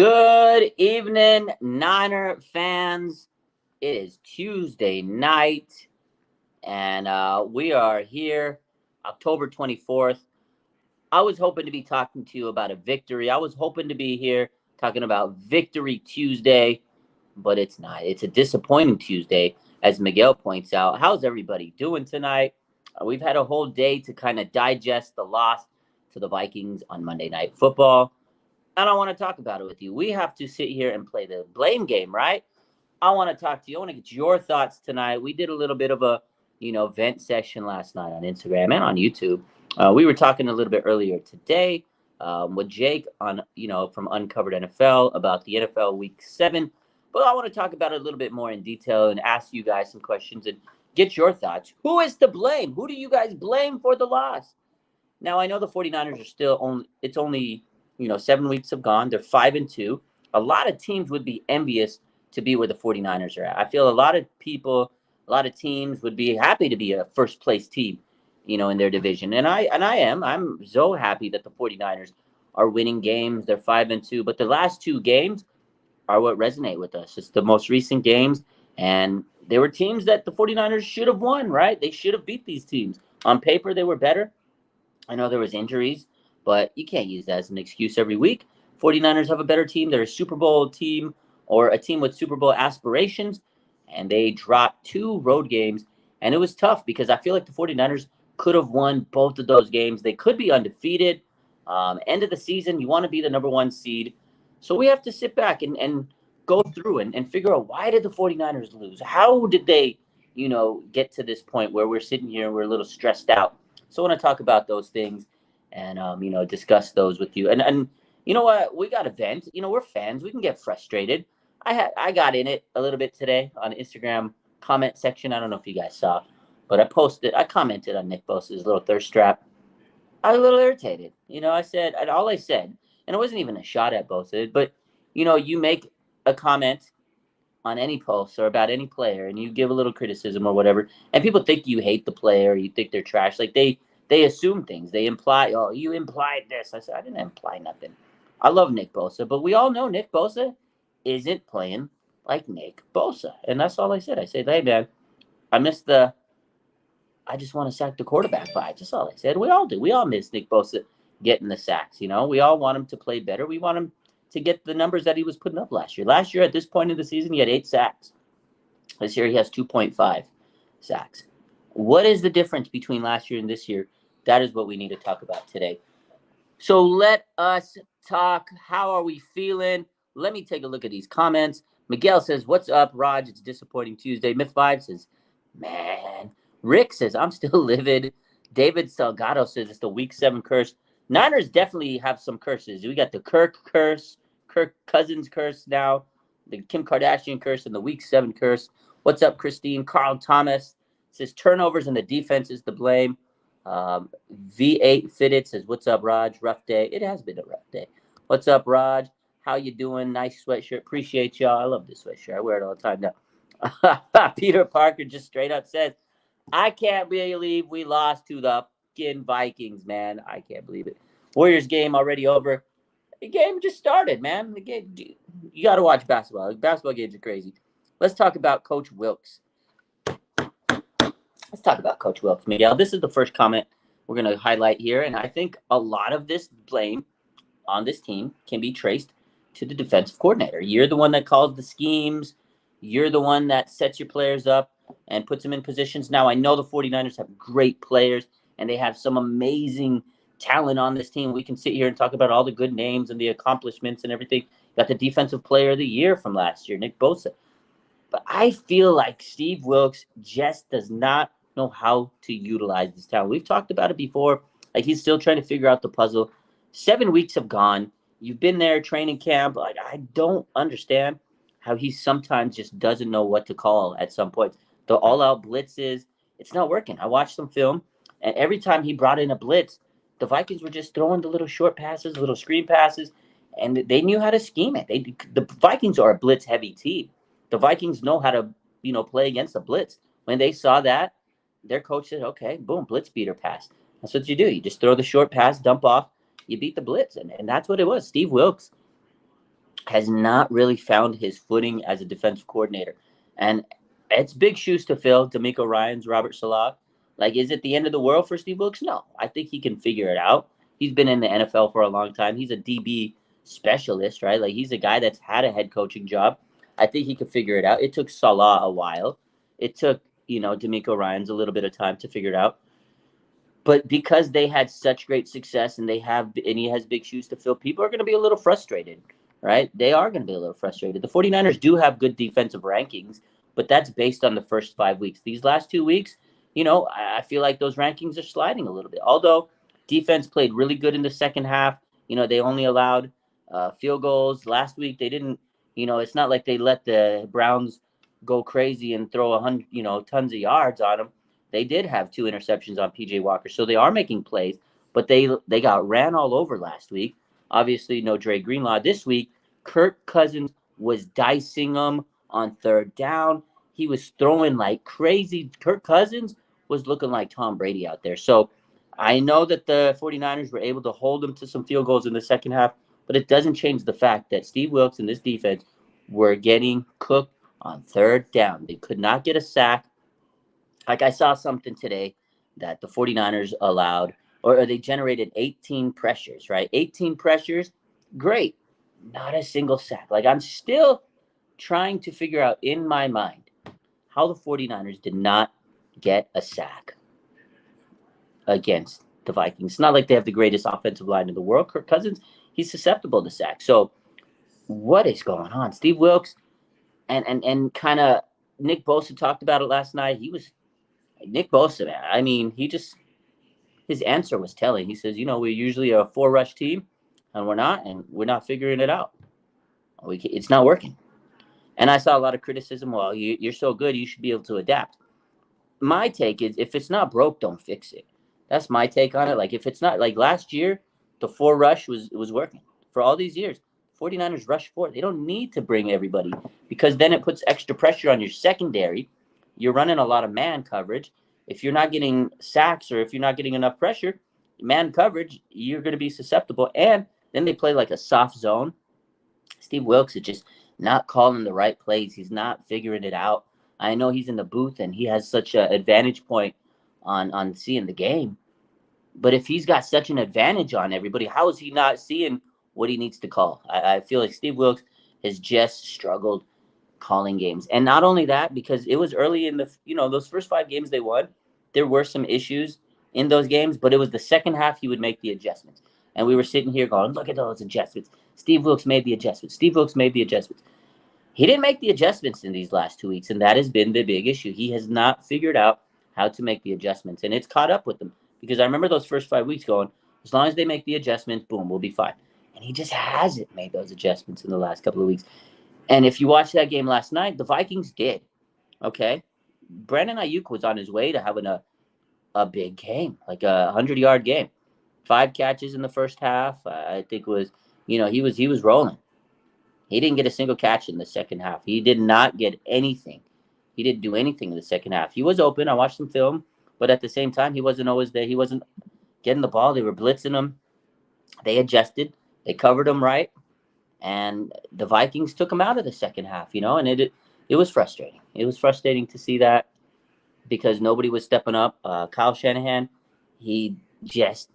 Good evening, Niner fans. It is Tuesday night, and we are here, October 24th. I was hoping to be talking to you about a victory. I was hoping to be here talking about Victory Tuesday, but it's not. It's a disappointing Tuesday, as Miguel points out. How's everybody doing tonight? We've had a whole day to kind of digest the loss to the Vikings on Monday Night Football. I don't want to talk about it with you. We have to sit here and play the blame game, right? I want to talk to you. I want to get your thoughts tonight. We did a little bit of a, vent session last night on Instagram and on YouTube. We were talking a little bit earlier today with Jake on, from Uncovered NFL about the NFL Week 7. But I want to talk about it a little bit more in detail and ask you guys some questions and get your thoughts. Who is to blame? Who do you guys blame for the loss? Now, I know the 49ers are still only 7 weeks have gone. They're 5-2. A lot of teams would be envious to be where the 49ers are at. I feel a lot of people, a lot of teams would be happy to be a first place team, in their division. And I am. I'm so happy that the 49ers are winning games. They're 5-2. But the last two games are what resonate with us. It's the most recent games. And there were teams that the 49ers should have won, right? They should have beat these teams. On paper, they were better. I know there was injuries, but you can't use that as an excuse every week. 49ers have a better team. They're a Super Bowl team or a team with Super Bowl aspirations, and they dropped 2 road games, and it was tough because I feel like the 49ers could have won both of those games. They could be undefeated. End of the season, you want to be the number 1 seed. So we have to sit back and go through and figure out, why did the 49ers lose? How did they, get to this point where we're sitting here and we're a little stressed out? So I want to talk about those things and, discuss those with you. And you know what? We got to vent. We're fans. We can get frustrated. I got in it a little bit today on Instagram comment section. I don't know if you guys saw, but I commented on Nick Bosa's little thirst trap. I was a little irritated. All I said, and it wasn't even a shot at Bosa, but, you make a comment on any post or about any player and you give a little criticism or whatever, and people think you hate the player, or you think they're trash. Like they assume things. They imply, oh, you implied this. I said, I didn't imply nothing. I love Nick Bosa, but we all know Nick Bosa isn't playing like Nick Bosa. And that's all I said. I said, hey, man, I just want to sack the quarterback vibe. That's all I said. We all do. We all miss Nick Bosa getting the sacks. We all want him to play better. We want him to get the numbers that he was putting up last year. Last year, at this point in the season, he had 8 sacks. This year, he has 2.5 sacks. What is the difference between last year and this year? That is what we need to talk about today. So let us talk. How are we feeling? Let me take a look at these comments. Miguel says, what's up, Raj? It's disappointing Tuesday. Myth 5 says, man. Rick says, I'm still livid. David Salgado says, it's the Week 7 curse. Niners definitely have some curses. We got the Kirk curse, Kirk Cousins curse now, the Kim Kardashian curse, and the Week 7 curse. What's up, Christine? Carl Thomas says, turnovers and the defense is to blame. V8 Fitted says, what's up, Raj? Rough day. It has been a rough day. What's up, Raj? How you doing? Nice sweatshirt. Appreciate y'all. I love this sweatshirt. I wear it all the time now. Peter Parker just straight up says, I can't believe we lost to the fucking Vikings, man. I can't believe it. Warriors game already over. The game just started, man. The game, you got to watch basketball. Basketball games are crazy. Let's talk about Coach Wilks. Miguel. This is the first comment we're going to highlight here, and I think a lot of this blame on this team can be traced to the defensive coordinator. You're the one that calls the schemes. You're the one that sets your players up and puts them in positions. Now, I know the 49ers have great players, and they have some amazing talent on this team. We can sit here and talk about all the good names and the accomplishments and everything. Got the defensive player of the year from last year, Nick Bosa. But I feel like Steve Wilks just does not know how to utilize this talent. We've talked about it before. Like, he's still trying to figure out the puzzle. 7 weeks have gone. You've been there, training camp. Like, I don't understand how he sometimes just doesn't know what to call at some point. The all-out blitzes, it's not working. I watched some film, and every time he brought in a blitz, the Vikings were just throwing the little short passes, little screen passes, and they knew how to scheme it. The Vikings are a blitz-heavy team. The Vikings know how to, play against the blitz. When they saw that, their coach said, okay, boom, blitz beater pass. That's what you do. You just throw the short pass, dump off, you beat the blitz. And that's what it was. Steve Wilks, has not really found his footing as a defensive coordinator. And it's big shoes to fill. D'Amico Ryans, Robert Salah. Like, is it the end of the world for Steve Wilkes? No. I think he can figure it out. He's been in the NFL for a long time. He's a DB specialist, right? Like, he's a guy that's had a head coaching job. I think he could figure it out. It took Salah a while. It took, D'Amico Ryans a little bit of time to figure it out. But because they had such great success and he has big shoes to fill, people are going to be a little frustrated, right? They are going to be a little frustrated. The 49ers do have good defensive rankings, but that's based on the first 5 weeks. These last 2 weeks, I feel like those rankings are sliding a little bit. Although defense played really good in the second half, they only allowed field goals. Last week they didn't, it's not like they let the Browns go crazy and throw tons of yards on them. They did have 2 interceptions on PJ Walker, so they are making plays, but they got ran all over last week. Obviously, no Dre Greenlaw this week. Kirk Cousins was dicing them on third down. He was throwing like crazy. Kirk Cousins was looking like Tom Brady out there. So I know that the 49ers were able to hold them to some field goals in the second half, but it doesn't change the fact that Steve Wilkes and this defense were getting cooked on third down. They could not get a sack. Like, I saw something today that the 49ers allowed, or they generated 18 pressures, right? 18 pressures, great. Not a single sack. Like, I'm still trying to figure out in my mind how the 49ers did not get a sack against the Vikings. It's not like they have the greatest offensive line in the world. Kirk Cousins, he's susceptible to sacks. So what is going on? Steve Wilkes and kind of Nick Bosa talked about it last night. He was Nick Bosa, man. I mean, his answer was telling. He says, we're usually a 4-rush team, and we're not figuring it out. It's not working. And I saw a lot of criticism. Well, you're so good, you should be able to adapt. My take is, if it's not broke, don't fix it. That's my take on it. Like, if it's not, like last year, the 4-rush was working for all these years. 49ers rush 4. They don't need to bring everybody, because then it puts extra pressure on your secondary. You're running a lot of man coverage. If you're not getting sacks, or if you're not getting enough pressure, man coverage, you're going to be susceptible. And then they play like a soft zone. Steve Wilkes is just not calling the right plays. He's not figuring it out. I know he's in the booth and he has such an advantage point on seeing the game. But if he's got such an advantage on everybody, how is he not seeing what he needs to call? I feel like Steve Wilkes has just struggled calling games. And not only that, because it was early in those first 5 games they won, there were some issues in those games, but it was the second half he would make the adjustments. And we were sitting here going, look at those adjustments. Steve Wilkes made the adjustments. Steve Wilkes made the adjustments. He didn't make the adjustments in these last 2 weeks, and that has been the big issue. He has not figured out how to make the adjustments, and it's caught up with him. Because I remember those first 5 weeks going, as long as they make the adjustments, boom, we'll be fine. And he just hasn't made those adjustments in the last couple of weeks. And if you watched that game last night, the Vikings did. Okay? Brandon Ayuk was on his way to having a big game, like a 100-yard game. 5 catches in the first half. I think he was rolling. He didn't get a single catch in the second half. He did not get anything. He didn't do anything in the second half. He was open. I watched some film, but at the same time, he wasn't always there. He wasn't getting the ball. They were blitzing him. They adjusted. They covered him right, and the Vikings took him out of the second half. And it was frustrating. It was frustrating to see that, because nobody was stepping up. Kyle Shanahan, he just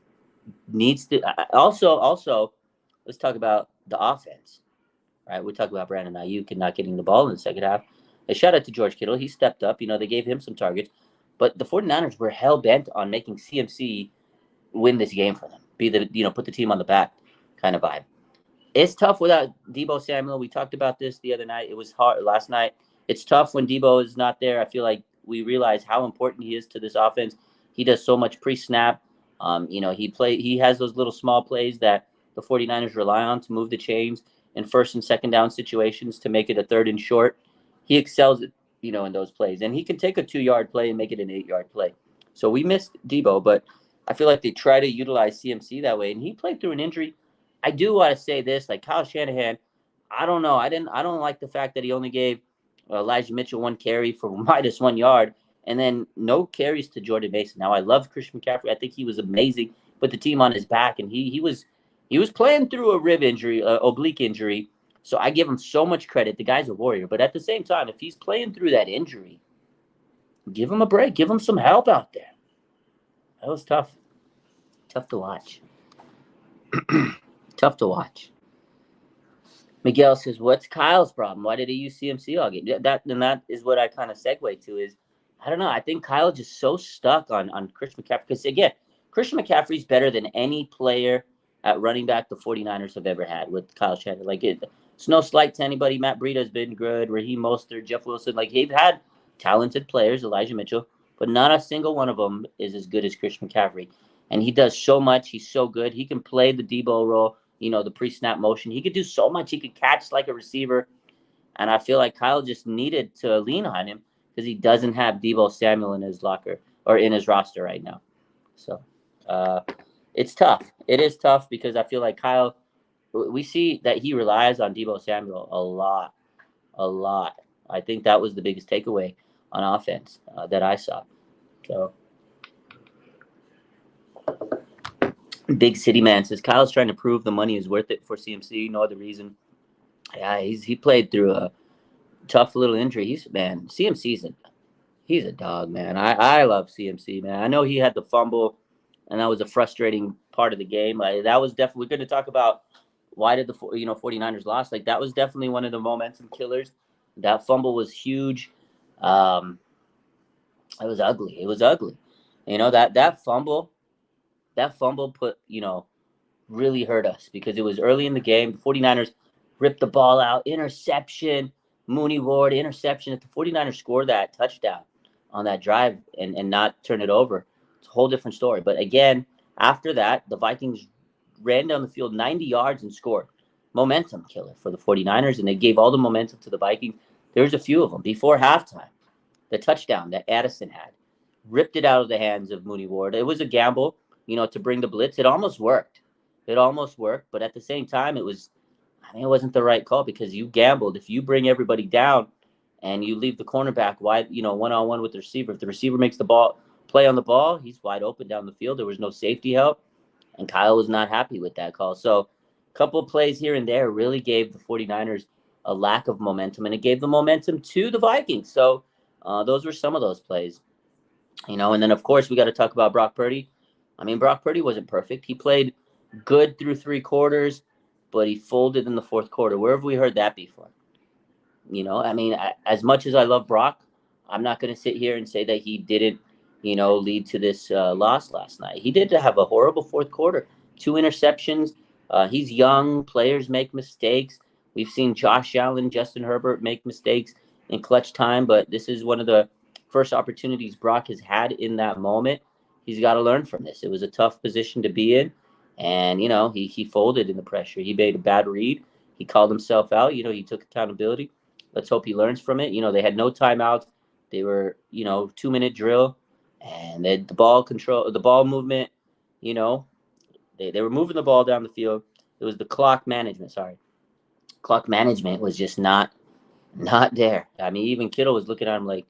needs to. Also, let's talk about the offense. Right, we talk about Brandon Ayuk and not getting the ball in the second half. A shout out to George Kittle. He stepped up. They gave him some targets. But the 49ers were hell-bent on making CMC win this game for them. Put the team on the back kind of vibe. It's tough without Deebo Samuel. We talked about this the other night. It was hard last night. It's tough when Deebo is not there. I feel like we realize how important he is to this offense. He does so much pre-snap. He has those little small plays that the 49ers rely on to move the chains in first and second down situations to make it a third and short. He excels, in those plays. And he can take a 2-yard play and make it an 8-yard play. So we missed Deebo, but I feel like they try to utilize CMC that way. And he played through an injury. I do want to say this, like Kyle Shanahan, I don't know. I don't like the fact that he only gave Elijah Mitchell 1 carry for minus 1 yard, and then no carries to Jordan Mason. Now, I love Christian McCaffrey. I think he was amazing. Put the team on his back, and he was playing through a rib injury, oblique injury. So I give him so much credit. The guy's a warrior. But at the same time, if he's playing through that injury, give him a break. Give him some help out there. That was tough. Tough to watch. Tough to watch. Miguel says, "What's Kyle's problem? Why did he use CMC all game?" That is what I kind of segue to. Is I don't know. I think Kyle just so stuck on Christian McCaffrey because again, Christian McCaffrey's better than any player at running back the 49ers have ever had with Kyle Shanahan. Like it's no slight to anybody. Matt Breida's been good. Raheem Mostert, Jeff Wilson. Like they've had talented players. Elijah Mitchell, but not a single one of them is as good as Christian McCaffrey. And he does so much. He's so good. He can play the Debo role. The pre-snap motion. He could do so much. He could catch like a receiver. And I feel like Kyle just needed to lean on him because he doesn't have Debo Samuel in his locker or in his roster right now. So it's tough. It is tough because I feel like Kyle, we see that he relies on Debo Samuel a lot. I think that was the biggest takeaway on offense that I saw. So Big City Man says Kyle's trying to prove the money is worth it for CMC. No other reason. Yeah, he played through a tough little injury. CMC's he's a dog, man. I love CMC, man. I know he had the fumble, and that was a frustrating part of the game. That was definitely, we're going to talk about why did the 49ers lost. Like that was definitely one of the momentum killers. That fumble was huge. It was ugly. It was ugly. That fumble put, really hurt us because it was early in the game. The 49ers ripped the ball out, interception, Mooney Ward, interception. If the 49ers score that touchdown on that drive and not turn it over, it's a whole different story. But again, after that, the Vikings ran down the field 90 yards and scored. Momentum killer for the 49ers, and they gave all the momentum to the Vikings. There was a few of them. Before halftime, the touchdown that Addison had, ripped it out of the hands of Mooney Ward. It was a gamble, to bring the blitz. It almost worked. But at the same time, it wasn't the right call because you gambled. If you bring everybody down and you leave the cornerback wide, one-on-one with the receiver, if the receiver makes the play on the ball, he's wide open down the field. There was no safety help, and Kyle was not happy with that call. So a couple of plays here and there really gave the 49ers a lack of momentum, and it gave the momentum to the Vikings. So those were some of those plays. And then, of course, we got to talk about Brock Purdy. I mean, Brock Purdy wasn't perfect. He played good through 3 quarters, but he folded in the 4th quarter. Where have we heard that before? As much as I love Brock, I'm not going to sit here and say that he didn't, lead to this loss last night. He did have a horrible 4th quarter, 2 interceptions. He's young. Players make mistakes. We've seen Josh Allen, Justin Herbert make mistakes in clutch time, but this is one of the first opportunities Brock has had in that moment. He's got to learn from this. It was a tough position to be in, and, he folded in the pressure. He made a bad read. He called himself out. He took accountability. Let's hope he learns from it. They had no timeouts. They were, 2-minute drill, and the ball movement, they were moving the ball down the field. It was the clock management. Clock management was just not there. I mean, even Kittle was looking at him like,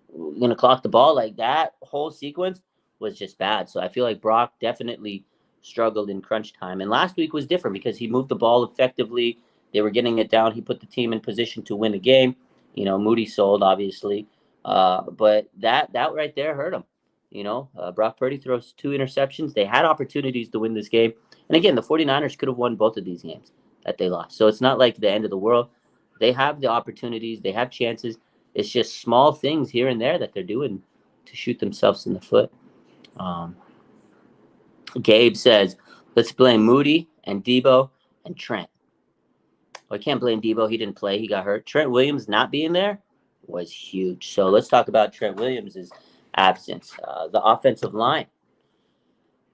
we're going to clock the ball. Like that whole sequence was just bad. So I feel like Brock definitely struggled in crunch time. And last week was different because he moved the ball effectively. They were getting it down. He put the team in position to win a game. Moody sold, obviously. But that right there hurt him. Brock Purdy throws 2 interceptions. They had opportunities to win this game. And again, the 49ers could have won both of these games that they lost. So it's not like the end of the world. They have the opportunities. They have chances. It's just small things here and there that they're doing to shoot themselves in the foot. Gabe says, let's blame Moody and Debo and Trent. Well, I can't blame Debo. He didn't play. He got hurt. Trent Williams not being there was huge. So let's talk about Trent Williams' absence. The offensive line.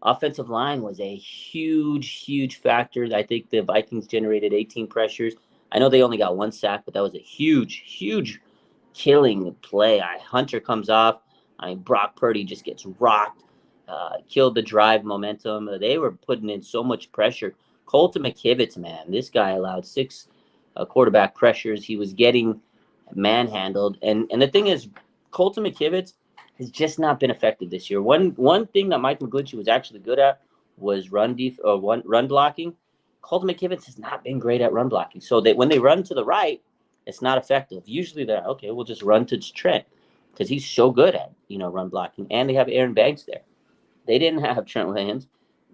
Offensive line was a huge factor. I think the Vikings generated 18 pressures. I know they only got 1 sack, but that was a huge killing play. Hunter comes off. Brock Purdy just gets rocked. Killed the drive momentum. They were putting in so much pressure. Colton McKivitz, man, this guy allowed 6 quarterback pressures. He was getting manhandled. And the thing is, Colton McKivitz has just not been effective this year. One thing that Mike McGlinchey was actually good at was run blocking. Colton McKivitz has not been great at run blocking. So when they run to the right, it's not effective. Usually they're okay. We'll just run to Trent because he's so good at run blocking, and they have Aaron Banks there. They didn't have Trent Williams.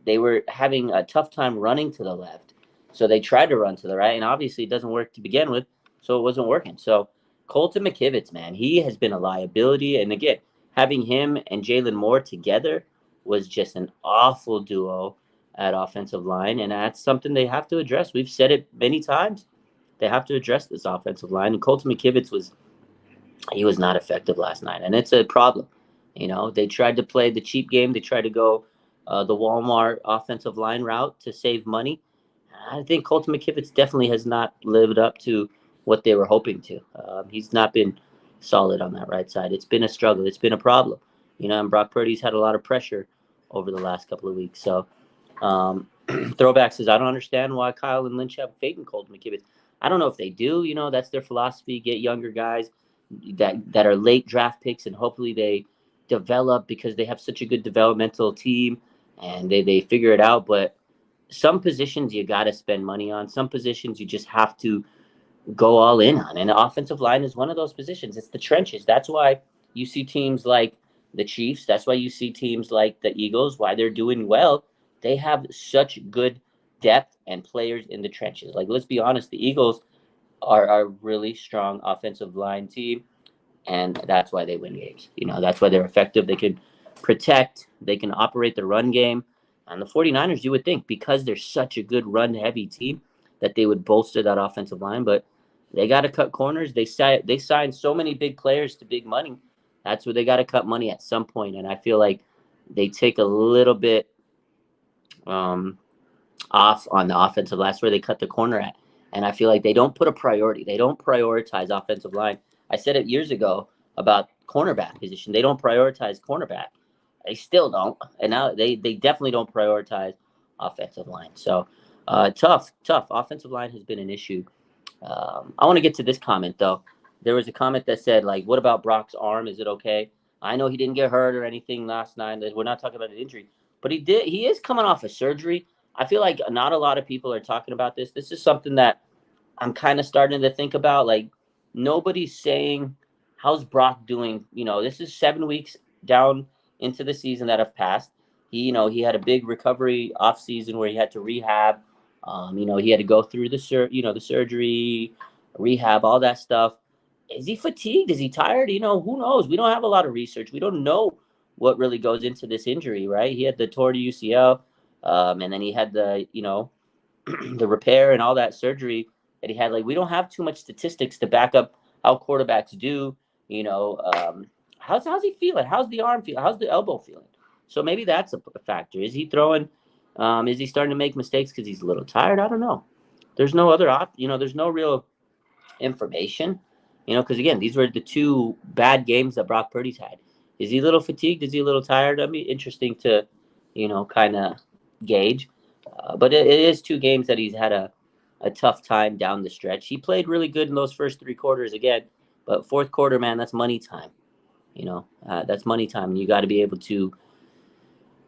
They were having a tough time running to the left, so they tried to run to the right, and obviously it doesn't work to begin with, so it wasn't working. So Colton McKivitz, man, he has been a liability, and again, having him and Jalen Moore together was just an awful duo at offensive line, and that's something they have to address. We've said it many times. They have to address this offensive line, and Colton McKivitz was not effective last night, and it's a problem. They tried to play the cheap game. They tried to go the Walmart offensive line route to save money. I think Colton McKivitz definitely has not lived up to what they were hoping to. He's not been solid on that right side. It's been a struggle. It's been a problem. And Brock Purdy's had a lot of pressure over the last couple of weeks. So Throwback says, I don't understand why Kyle and Lynch have faith in Colton McKivitz. I don't know if they do. That's their philosophy. Get younger guys that are late draft picks, and hopefully they develop because they have such a good developmental team and they figure it out. But some positions you got to spend money on. Some positions you just have to go all in on. And the offensive line is one of those positions. It's the trenches. That's why you see teams like the Chiefs. That's why you see teams like the Eagles, why they're doing well. They have such good depth and players in the trenches. Like, let's be honest, the Eagles are a really strong offensive line team, and that's why they win games. That's why they're effective. They can protect, they can operate the run game. And the 49ers, you would think, because they're such a good run-heavy team, that they would bolster that offensive line, but they got to cut corners. They signed so many big players to big money. That's where they got to cut money at some point, and I feel like they take a little bit off on the offensive line. That's where they cut the corner at, and I feel like they don't put a priority. They don't prioritize offensive line. I said it years ago about cornerback position. They don't prioritize cornerback. They still don't, and now they definitely don't prioritize offensive line. So tough. Offensive line has been an issue. I want to get to this comment, though. There was a comment that said, like, what about Brock's arm? Is it okay? I know he didn't get hurt or anything last night. We're not talking about an injury. But he is coming off of surgery. I feel like not a lot of people are talking about this. This is something that I'm kind of starting to think about. Like, nobody's saying, how's Brock doing? This is 7 weeks down into the season that have passed. He had a big recovery off season where he had to rehab. He had to go through the surgery, rehab, all that stuff. Is he fatigued? Is he tired? Who knows? We don't have a lot of research. We don't know what really goes into this injury, right? He had the torn UCL, and then he had the, the repair and all that surgery that he had. Like, we don't have too much statistics to back up how quarterbacks do. How's he feeling? How's the arm feeling? How's the elbow feeling? So maybe that's a factor. Is he throwing? Is he starting to make mistakes because he's a little tired? I don't know. There's no other there's no real information. Because again, these were the two bad games that Brock Purdy's had. Is he a little fatigued? Is he a little tired? That'd be interesting to, kind of gauge. But it is two games that he's had a tough time down the stretch. He played really good in those first three quarters again, but fourth quarter, man, that's money time. That's money time, and you got to be able to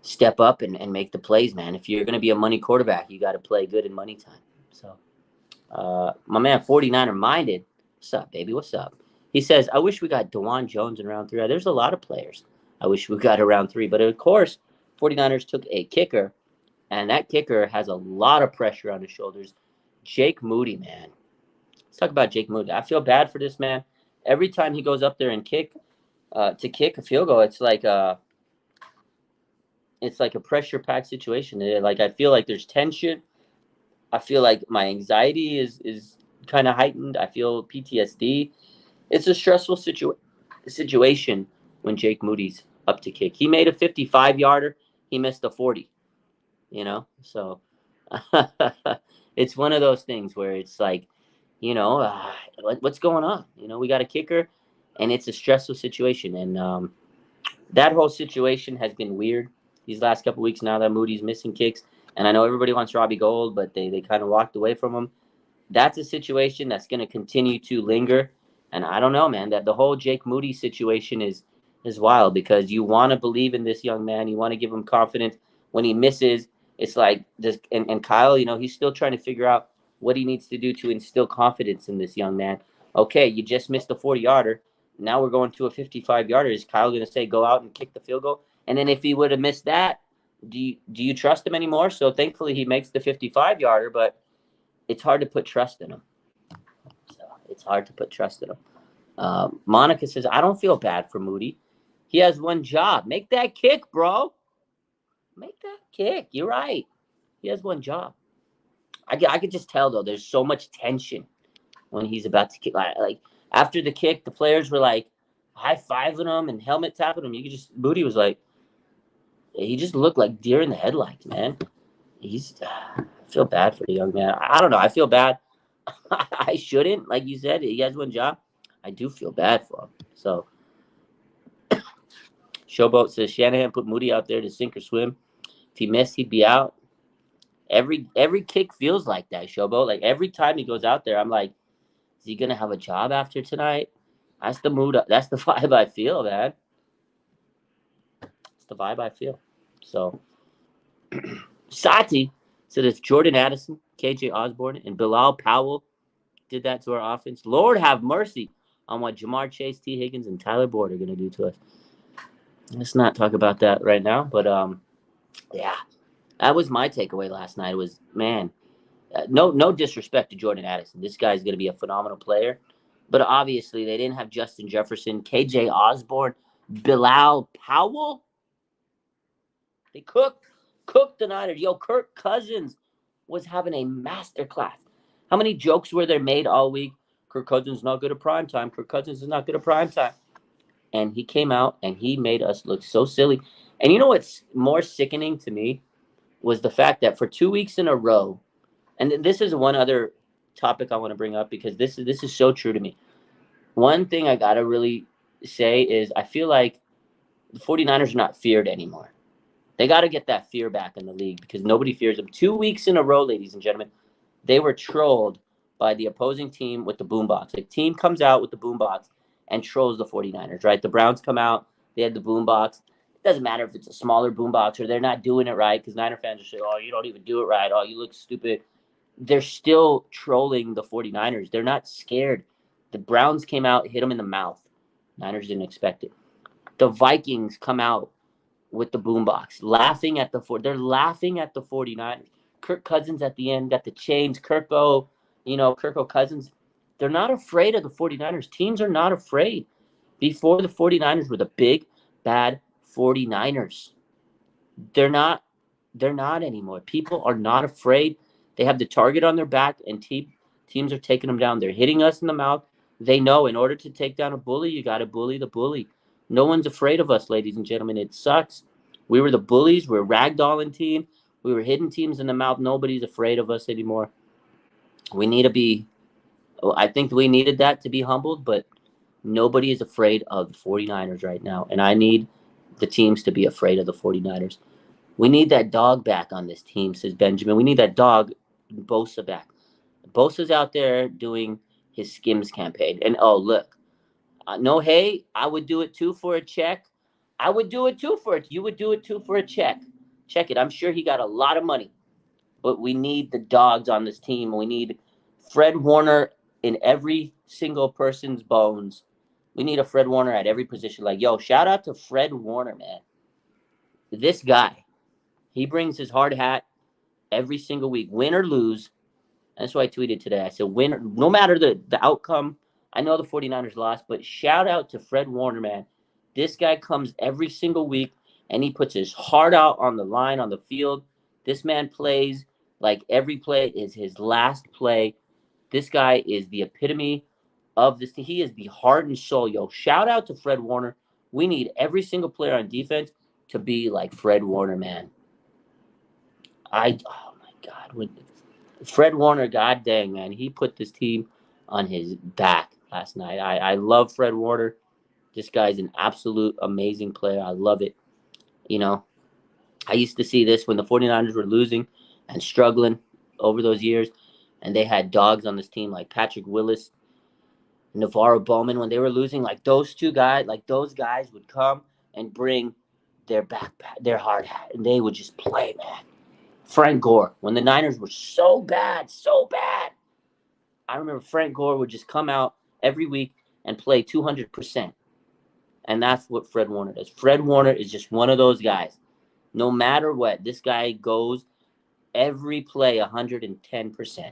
step up and make the plays, man. If you're going to be a money quarterback, you got to play good in money time. So, my man, 49er Minded, what's up, baby? What's up? He says, I wish we got DeJuan Jones in round 3. There's a lot of players I wish we got around 3. But, of course, 49ers took a kicker, and that kicker has a lot of pressure on his shoulders. Jake Moody, man. Let's talk about Jake Moody. I feel bad for this man. Every time he goes up there and kick a field goal, it's like a pressure-packed situation. I feel like there's tension. I feel like my anxiety is kind of heightened. I feel PTSD. It's a stressful situation when Jake Moody's up to kick. He made a 55-yarder. He missed a 40, So it's one of those things where it's like, what's going on? We got a kicker, and it's a stressful situation. And that whole situation has been weird these last couple of weeks now that Moody's missing kicks. And I know everybody wants Robbie Gould, but they kind of walked away from him. That's a situation that's going to continue to linger. And I don't know, man, that the whole Jake Moody situation is wild because you want to believe in this young man. You want to give him confidence. When he misses, It's like this, and Kyle, he's still trying to figure out what he needs to do to instill confidence in this young man. Okay, you just missed a 40-yarder. Now we're going to a 55-yarder. Is Kyle going to say go out and kick the field goal? And then if he would have missed that, do you trust him anymore? So thankfully he makes the 55-yarder, but it's hard to put trust in him. So it's hard to put trust in him. Monica says, I don't feel bad for Moody. He has one job. Make that kick, bro. Make that kick. You're right. He has one job. I could just tell, though, there's so much tension when he's about to kick. Like after the kick, the players were like high-fiving him and helmet tapping him. Moody was like, he just looked like deer in the headlights, man. I feel bad for the young man. I don't know. I feel bad. I shouldn't. Like you said, he has one job. I do feel bad for him. So, Showboat says Shanahan put Moody out there to sink or swim. If he missed, he'd be out. Every kick feels like that, Showboat. Like every time he goes out there, I'm like, is he gonna have a job after tonight? That's the mood. That's the vibe I feel, man. It's the vibe I feel. So, Sati said if Jordan Addison, KJ Osborne, and Bilal Powell did that to our offense, Lord have mercy on what Jamar Chase, T. Higgins, and Tyler Boyd are going to do to us. Let's not talk about that right now. But, yeah, that was my takeaway last night was, man, no disrespect to Jordan Addison. This guy's going to be a phenomenal player. But obviously they didn't have Justin Jefferson, KJ Osborne, Bilal Powell. They cooked the Niners. Yo, Kirk Cousins was having a masterclass. How many jokes were there made all week? Kirk Cousins is not good at prime time. Kirk Cousins is not good at prime time. And he came out and he made us look so silly. And you know what's more sickening to me was the fact that for 2 weeks in a row, and this is one other topic I want to bring up because this is so true to me. One thing I got to really say is I feel like the 49ers are not feared anymore. They got to get that fear back in the league because nobody fears them. 2 weeks in a row, ladies and gentlemen, they were trolled by the opposing team with the boombox. The team comes out with the boombox and trolls the 49ers, right? The Browns come out, they had the boombox. It doesn't matter if it's a smaller boombox or they're not doing it right because Niner fans are saying, oh, you don't even do it right. Oh, you look stupid. They're still trolling the 49ers. They're not scared. The Browns came out, hit them in the mouth. Niners didn't expect it. The Vikings come out with the boombox, laughing at they're laughing at the 49ers. Kirk Cousins at the end got the chains. Kirko Cousins. They're not afraid of the 49ers. Teams are not afraid. Before the 49ers were the big, bad 49ers. They're not anymore. People are not afraid. They have the target on their back, and teams are taking them down. They're hitting us in the mouth. They know in order to take down a bully, you got to bully the bully. No one's afraid of us, ladies and gentlemen. It sucks. We were the bullies. We're ragdolling team. We were hitting teams in the mouth. Nobody's afraid of us anymore. We need to be – I think we needed that to be humbled, but nobody is afraid of the 49ers right now, and I need the teams to be afraid of the 49ers. We need that dog back on this team, says Benjamin. We need that dog, Bosa, back. Bosa's out there doing his Skims campaign. And, oh, look, no, hey, I would do it too for a check. I would do it too for it. You would do it too for a check. Check it. I'm sure he got a lot of money. But we need the dogs on this team. We need Fred Warner in every single person's bones. We need a Fred Warner at every position. Like, yo, shout out to Fred Warner, man. This guy, he brings his hard hat every single week, win or lose. And that's what I tweeted today. I said, win, no matter the outcome. I know the 49ers lost, but shout out to Fred Warner, man. This guy comes every single week, and he puts his heart out on the line, on the field. This man plays like every play is his last play. This guy is the epitome of this. He is the heart and soul, yo. Shout out to Fred Warner. We need every single player on defense to be like Fred Warner, man. Oh, my God. Fred Warner, god dang, man, he put this team on his back last night. I love Fred Warner. This guy's an absolute amazing player. I love it. I used to see this when the 49ers were losing and struggling over those years, and they had dogs on this team like Patrick Willis, Navarro Bowman. When they were losing, like those guys would come and bring their hard hat, and they would just play, man. Frank Gore, when the Niners were so bad, so bad, I remember Frank Gore would just come out every week and play 200%. And that's what Fred Warner does. Fred Warner is just one of those guys. No matter what, this guy goes every play 110%.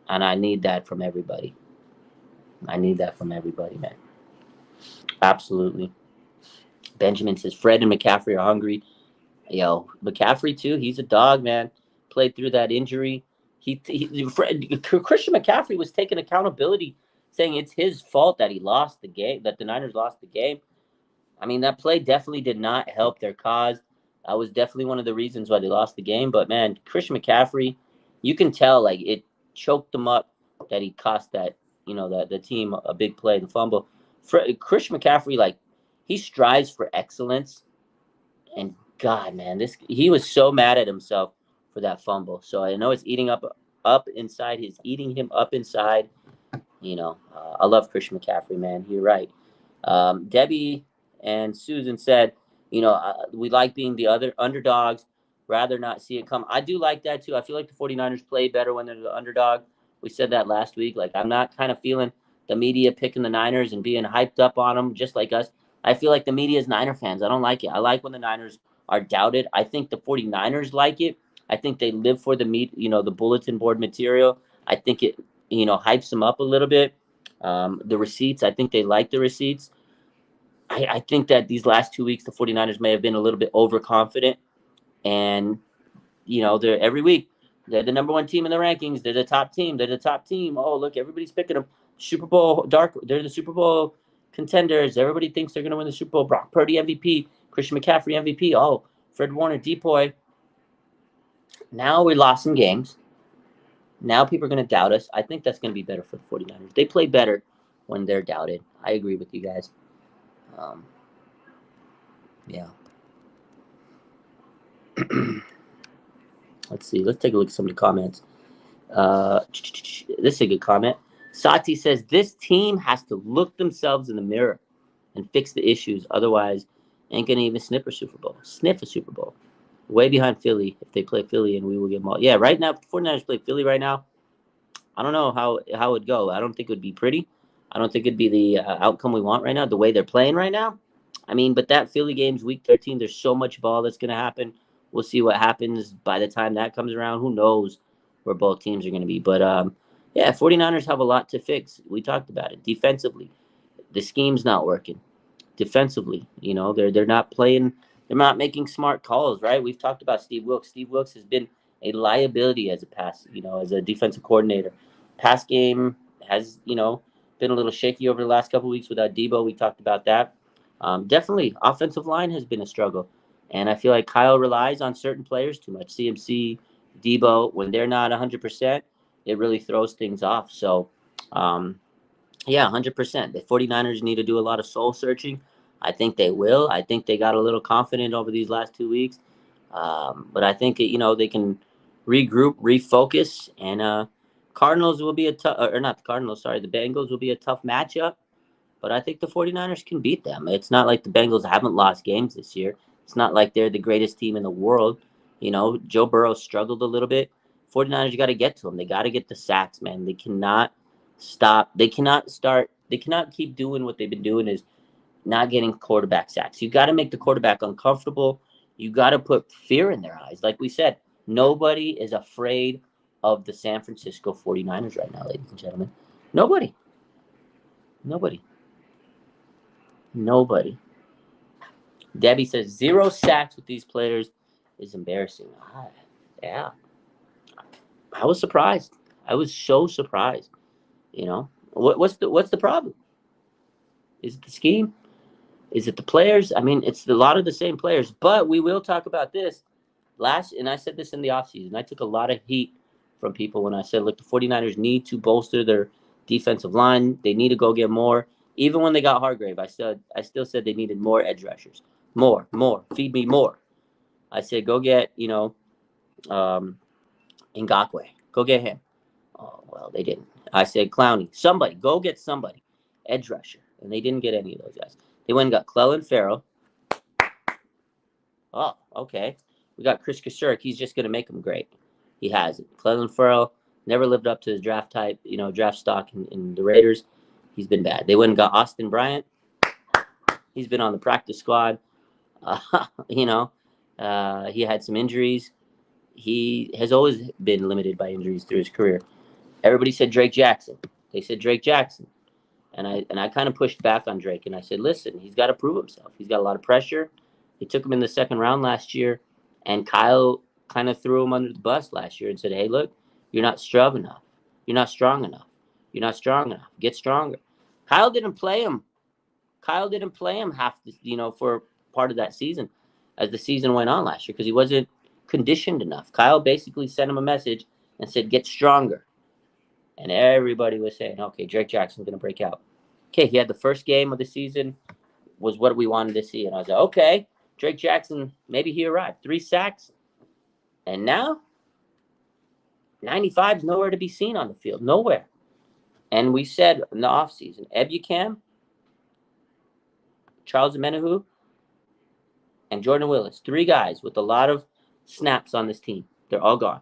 And I need that from everybody. I need that from everybody, man. Absolutely. Benjamin says Fred and McCaffrey are hungry. Yo, McCaffrey too. He's a dog, man. Played through that injury. Christian McCaffrey was taking accountability, saying it's his fault that he lost the game, that the Niners lost the game. I mean, that play definitely did not help their cause. That was definitely one of the reasons why they lost the game. But man, Christian McCaffrey, you can tell like it choked them up that he cost that the team a big play, the fumble. Christian McCaffrey, like he strives for excellence, and God, man, he was so mad at himself for that fumble. So I know it's eating up inside. He's eating him up inside. I love Christian McCaffrey, man. You're right. Debbie and Susan said, we like being the other underdogs, rather not see it come. I do like that too. I feel like the 49ers play better when they're the underdog. We said that last week. Like, I'm not kind of feeling the media picking the Niners and being hyped up on them just like us. I feel like the media is Niner fans. I don't like it. I like when the Niners are doubted. I think the 49ers like it. I think they live for the bulletin board material. I think it, hypes them up a little bit. The receipts, I think they like the receipts. I think that these last 2 weeks, the 49ers may have been a little bit overconfident. And, they're every week, they're the number one team in the rankings. They're the top team. They're the top team. Oh, look, everybody's picking them. Super Bowl they're the Super Bowl contenders. Everybody thinks they're going to win the Super Bowl. Brock Purdy MVP, Christian McCaffrey MVP. Oh, Fred Warner, Depoy. Now we lost some games. Now people are going to doubt us. I think that's going to be better for the 49ers. They play better when they're doubted. I agree with you guys. Yeah. Let's see. Let's take a look at some of the comments. This is a good comment. Sati says, this team has to look themselves in the mirror and fix the issues. Otherwise, ain't going to even sniff a Super Bowl. Way behind Philly. If they play Philly, and we will get them all. Yeah, right now, if the 49ers play Philly right now, I don't know how it would go. I don't think it would be pretty. I don't think it'd be the outcome we want right now, the way they're playing right now. I mean, but that Philly game's week 13. There's so much ball that's going to happen. We'll see what happens by the time that comes around. Who knows where both teams are going to be. But, yeah, 49ers have a lot to fix. We talked about it. Defensively, the scheme's not working. Defensively, they're not playing. They're not making smart calls, right? We've talked about Steve Wilks. Steve Wilks has been a liability as as a defensive coordinator. Pass game has, been a little shaky over the last couple of weeks without Debo. We talked about that. Definitely, offensive line has been a struggle. And I feel like Kyle relies on certain players too much. CMC, Debo, when they're not 100%, it really throws things off. So, yeah, 100%. The 49ers need to do a lot of soul searching. I think they will. I think they got a little confident over these last 2 weeks. But I think, they can regroup, refocus, and Cardinals will be or not the Cardinals, sorry, the Bengals will be a tough matchup. But I think the 49ers can beat them. It's not like the Bengals haven't lost games this year. It's not like they're the greatest team in the world. Joe Burrow struggled a little bit. 49ers got to get to them. They got to get the sacks, man. They cannot stop. They cannot keep doing what they've been doing, is not getting quarterback sacks. You got to make the quarterback uncomfortable. You got to put fear in their eyes. Like we said, nobody is afraid of the San Francisco 49ers right now, ladies and gentlemen. Nobody. Debbie says 0 sacks with these players is embarrassing. Yeah. I was surprised. I was so surprised. What's the problem? Is it the scheme? Is it the players? I mean, it's a lot of the same players. But we will talk about this and I said this in the offseason. I took a lot of heat from people when I said, look, the 49ers need to bolster their defensive line. They need to go get more. Even when they got Hargrave, I still said they needed more edge rushers. More. Feed me more. I said, go get, Ngakwe. Go get him. Oh, well, they didn't. I said, Clowney. Somebody. Go get somebody. Edge rusher. And they didn't get any of those guys. They went and got Clelin Ferrell. Oh, okay. We got Chris Kasurik. He's just going to make them great. He has it. Clelin Ferrell never lived up to his draft type, draft stock in the Raiders. He's been bad. They went and got Austin Bryant. He's been on the practice squad. He had some injuries. He has always been limited by injuries through his career. Everybody said Drake Jackson. They said Drake Jackson. And I kind of pushed back on Drake, and I said, listen, he's got to prove himself. He's got a lot of pressure. They took him in the second round last year, and Kyle kind of threw him under the bus last year and said, hey, look, you're not strong enough. You're not strong enough. You're not strong enough. Get stronger. Kyle didn't play him. For part of that season as the season went on last year because he wasn't conditioned enough. Kyle basically sent him a message and said, get stronger. And everybody was saying, okay, Drake Jackson's going to break out. Okay, he had the first game of the season, was what we wanted to see. And I was like, okay, Drake Jackson, maybe he arrived. 3 sacks. And now, 95's nowhere to be seen on the field. Nowhere. And we said in the offseason, Ebukam, Charles Omenihu, and Jordan Willis. 3 guys with a lot of snaps on this team. They're all gone.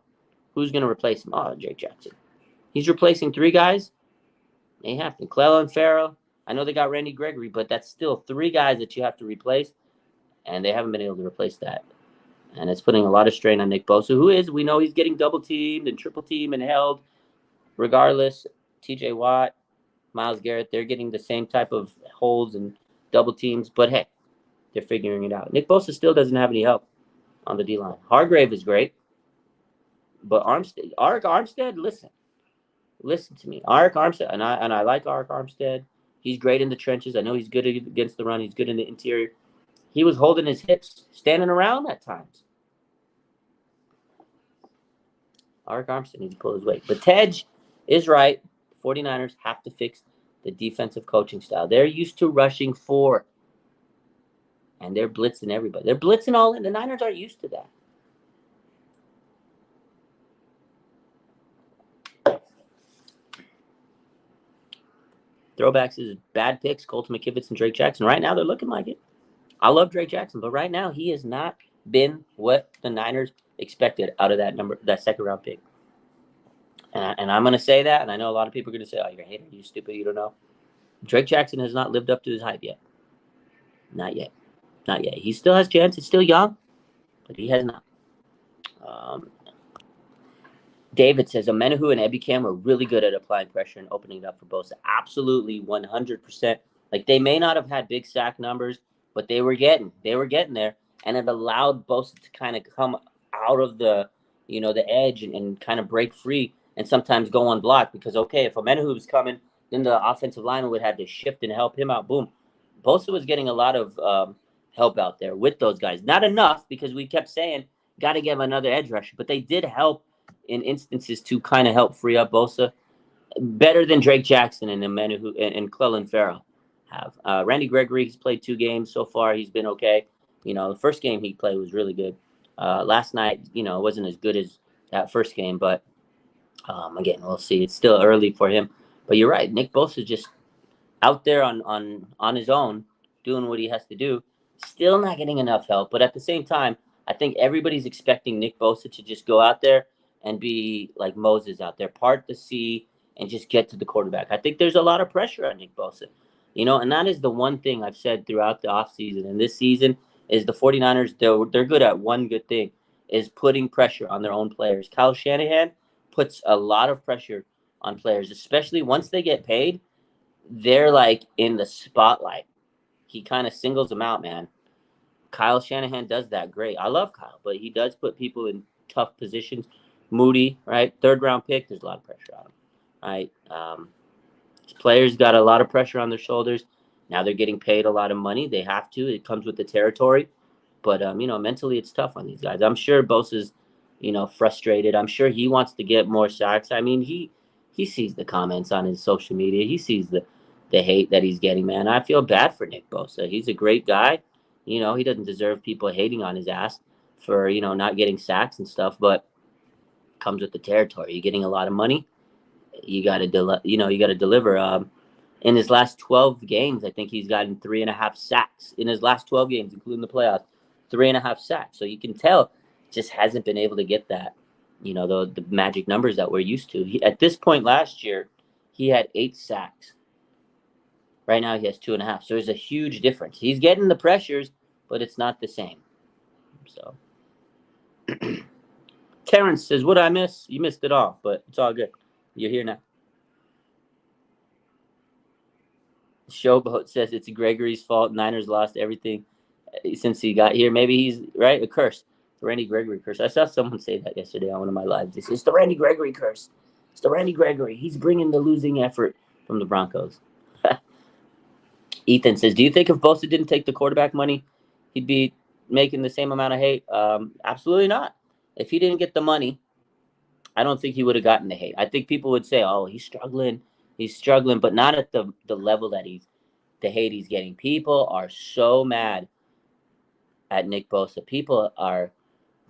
Who's going to replace him? Oh, Drake Jackson. He's replacing 3 guys. Ain't happening. Clelin Ferrell. I know they got Randy Gregory, but that's still 3 guys that you have to replace, and they haven't been able to replace that. And it's putting a lot of strain on Nick Bosa, we know he's getting double-teamed and triple-teamed and held. Regardless, T.J. Watt, Myles Garrett, they're getting the same type of holds and double teams, but hey, they're figuring it out. Nick Bosa still doesn't have any help on the D-line. Hargrave is great, but Arik Armstead, listen to me. Arik Armstead, and I like Arik Armstead. He's great in the trenches. I know he's good against the run. He's good in the interior. He was holding his hips, standing around at times. Arik Armstead needs to pull his weight. But Tej is right. 49ers have to fix the defensive coaching style. They're used to rushing 4. And they're blitzing everybody. They're blitzing all in. The Niners aren't used to that. Throwbacks is bad picks, Colton McKivitz and Drake Jackson. Right now, they're looking like it. I love Drake Jackson, but right now, he has not been what the Niners expected out of that second-round pick. And I'm going to say that, and I know a lot of people are going to say, oh, you're a hater, you stupid, you don't know. Drake Jackson has not lived up to his hype yet. Not yet. He still has chance. He's still young, but he has not. David says, Omenihu and Ebukam are really good at applying pressure and opening it up for Bosa. Absolutely, 100%. Like, they may not have had big sack numbers, but they were getting there, and it allowed Bosa to kind of come out of the edge and kind of break free and sometimes go unblocked because, okay, if Omenihu was coming, then the offensive lineman would have to shift and help him out. Boom. Bosa was getting a lot of help out there with those guys. Not enough because we kept saying, got to give another edge rusher, but they did help in instances to kind of help free up Bosa. Better than Drake Jackson and Omenihu and Clelin Ferrell have. Randy Gregory, he's played 2 games so far. He's been okay. The first game he played was really good. Last night, it wasn't as good as that first game, but again, we'll see. It's still early for him. But you're right. Nick Bosa just out there on his own, doing what he has to do, still not getting enough help. But at the same time, I think everybody's expecting Nick Bosa to just go out there and be like Moses out there, part the sea and just get to the quarterback. I think there's a lot of pressure on Nick Bosa, and that is the one thing I've said throughout the offseason and this season is the 49ers, they're good at one good thing, is putting pressure on their own players. Kyle Shanahan puts a lot of pressure on players, especially once they get paid. They're like in the spotlight. He kind of singles them out, man. Kyle Shanahan does that great. I love Kyle, but he does put people in tough positions. Moody, right? 3rd-round pick, there's a lot of pressure on him, right? His players got a lot of pressure on their shoulders. Now they're getting paid a lot of money. They have to. It comes with the territory. But, mentally it's tough on these guys. I'm sure Bosa's, frustrated. I'm sure he wants to get more sacks. I mean, he sees the comments on his social media. He sees the hate that he's getting, man. I feel bad for Nick Bosa. He's a great guy. He doesn't deserve people hating on his ass for, not getting sacks and stuff, but comes with the territory. You're getting a lot of money. You got to deliver. In his last 12 games, I think he's gotten 3.5 sacks in his last 12 games, including the playoffs. 3.5 sacks. So you can tell just hasn't been able to get that, the magic numbers that we're used to. At this point last year, he had 8 sacks. Right now, he has 2.5. So there's a huge difference. He's getting the pressures, but it's not the same. So, Terrence says, "What I miss? You missed it all, but it's all good. You're here now." Showboat says it's Gregory's fault. Niners lost everything since he got here. Maybe he's right. A curse. The Randy Gregory curse. I saw someone say that yesterday on one of my lives. They said, "It's the Randy Gregory curse. It's the Randy Gregory. He's bringing the losing effort from the Broncos." Ethan says, "Do you think if Bosa didn't take the quarterback money, he'd be making the same amount of hate?" Absolutely not. If he didn't get the money, I don't think he would have gotten the hate. I think people would say, "Oh, he's struggling," but not at the level that the hate he's getting. People are so mad at Nick Bosa. People are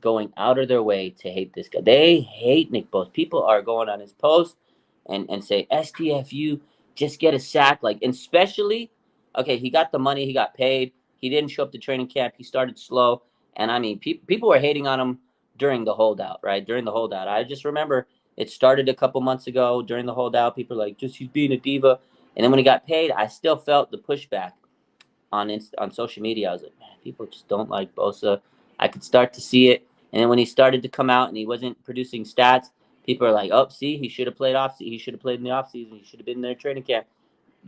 going out of their way to hate this guy. They hate Nick Bosa. People are going on his post and say, "STFU, just get a sack." Like, and especially, okay, he got the money, he got paid. He didn't show up to training camp. He started slow. And I mean, people were hating on him during the holdout, right? During the holdout. I just remember it started a couple months ago during the holdout. People were like, just he's being a diva. And then when he got paid, I still felt the pushback on social media. I was like, man, people just don't like Bosa. I could start to see it. And then when he started to come out and he wasn't producing stats, people are like, oh, see, he should have played off. He should have played in the offseason. He should have been in their training camp.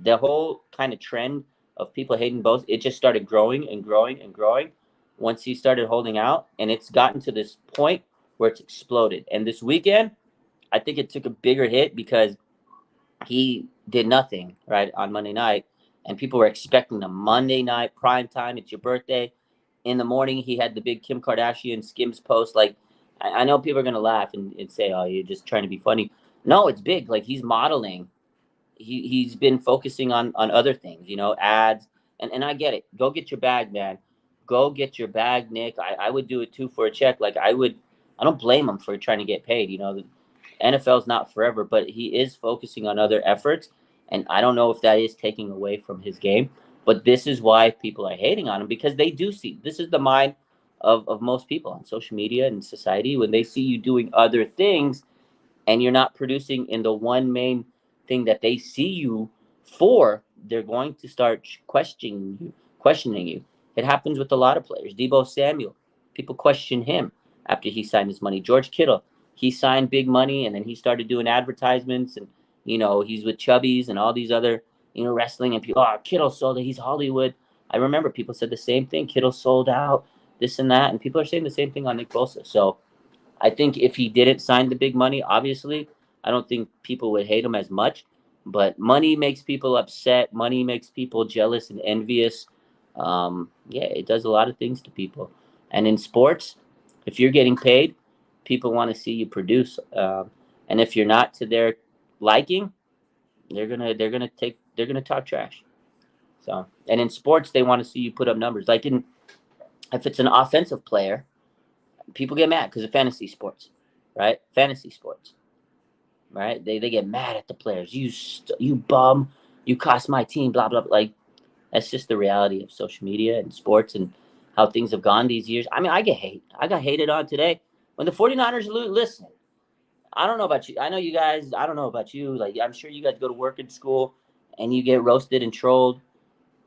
The whole kind of trend of people hating Bosa, it just started growing and growing and growing once he started holding out. And it's gotten to this point where it's exploded. And this weekend, I think it took a bigger hit because he did nothing, right, on Monday night. And people were expecting a Monday night prime time. It's your birthday. In the morning, he had the big Kim Kardashian Skims post. Like, I know people are going to laugh and say, oh, you're just trying to be funny. No, it's big. Like, he's modeling. He's been focusing on other things, ads. And I get it. Go get your bag, man. Go get your bag, Nick. I would do it too for a check. Like, I don't blame him for trying to get paid. NFL's not forever, but he is focusing on other efforts. And I don't know if that is taking away from his game. But this is why people are hating on him, because they do see this is the mind of most people on social media and society. When they see you doing other things and you're not producing in the one main thing that they see you for, they're going to start questioning you. It happens with a lot of players. Deebo Samuel, people question him after he signed his money. George Kittle, he signed big money and then he started doing advertisements, and he's with Chubbies and all these other wrestling, and people, oh, Kittle sold it, he's Hollywood. I remember people said the same thing. Kittle sold out, this and that, and people are saying the same thing on Nick Bosa. So I think if he didn't sign the big money, obviously, I don't think people would hate him as much. But money makes people upset. Money makes people jealous and envious. Yeah, it does a lot of things to people. And in sports, if you're getting paid, people want to see you produce. And if you're not to their liking, they're gonna talk trash. So, and in sports, they want to see you put up numbers. Like if it's an offensive player, people get mad because of fantasy sports, right? Fantasy sports, right? They get mad at the players. You bum, you cost my team, blah blah. Like, that's just the reality of social media and sports and how things have gone these years. I mean, I get hate. I got hated on today when the 49ers lose. Listen, I don't know about you. I know you guys. I don't know about you. Like, I'm sure you guys go to work and school and you get roasted and trolled.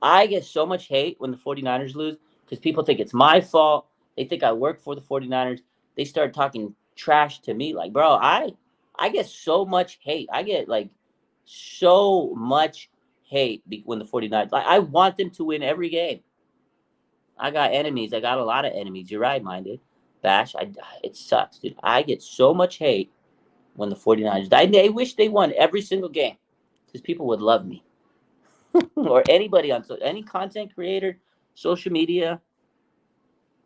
I get so much hate when the 49ers lose because people think it's my fault. They think I work for the 49ers. They start talking trash to me. Like, bro, I get so much hate. I get like so much hate when the 49ers, like, I want them to win every game. I got enemies. I got a lot of enemies. You're right, minded. Bash, it sucks, dude. I get so much hate when the 49ers. I wish they won every single game because people would love me. Or anybody on any content creator, social media,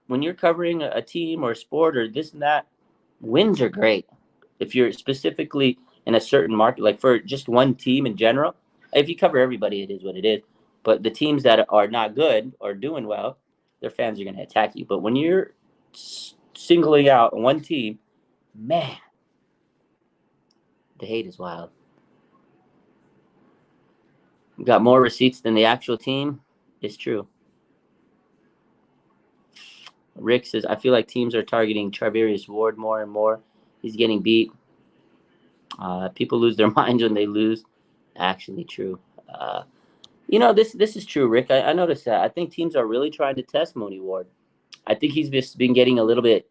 when you're covering a team or a sport or this and that, wins are great. If you're specifically in a certain market, like for just one team in general, if you cover everybody, it is what it is. But the teams that are not good or doing well, their fans are going to attack you. But when you're singling out one team, man, the hate is wild. We got more receipts than the actual team. It's true. Rick says, I feel like teams are targeting Charvarius Ward more and more. He's getting beat. People lose their minds when they lose. Actually, true. Uh, this is true, Rick. I noticed that. I think teams are really trying to test Mooney Ward. I think he's just been getting a little bit